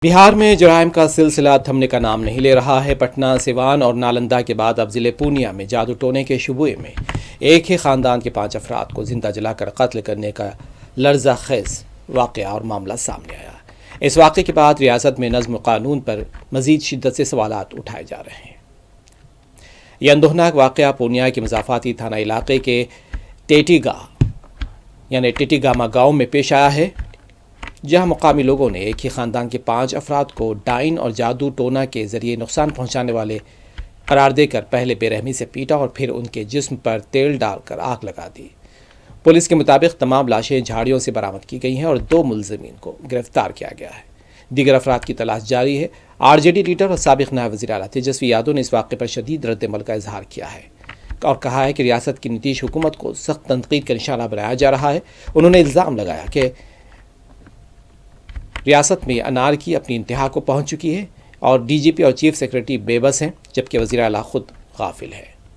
بہار میں جرائم کا سلسلہ تھمنے کا نام نہیں لے رہا ہے۔ پٹنہ، سیوان اور نالندہ کے بعد اب ضلع پورنیہ میں جادو ٹونے کے شبہے میں ایک ہی خاندان کے 5 افراد کو زندہ جلا کر قتل کرنے کا لرزہ خیز واقعہ اور معاملہ سامنے آیا۔ اس واقعے کے بعد ریاست میں نظم و قانون پر مزید شدت سے سوالات اٹھائے جا رہے ہیں۔ یہ اندوہناک واقعہ پورنیہ کے مضافاتی تھانہ علاقے کے ٹیٹیگامہ گاؤں میں پیش آیا ہے، جہاں مقامی لوگوں نے ایک ہی خاندان کے 5 افراد کو ڈائن اور جادو ٹونا کے ذریعے نقصان پہنچانے والے قرار دے کر پہلے بے رحمی سے پیٹا اور پھر ان کے جسم پر تیل ڈال کر آگ لگا دی۔ پولیس کے مطابق تمام لاشیں جھاڑیوں سے برآمد کی گئی ہیں اور 2 ملزمین کو گرفتار کیا گیا ہے۔ دیگر افراد کی تلاش جاری ہے۔ RJD لیڈر اور سابق نائب وزیر اعلیٰ تیجسوی یادو نے اس واقعے پر شدید رد عمل کا اظہار کیا ہے اور کہا ہے کہ ریاست کی نتیش حکومت کو سخت تنقید کا نشانہ بنایا جا رہا ہے۔ انہوں نے الزام لگایا کہ ریاست میں انارکی اپنی انتہا کو پہنچ چکی ہے اور DGP اور چیف سیکرٹری بے بس ہیں، جبکہ وزیر اعلیٰ خود غافل ہے۔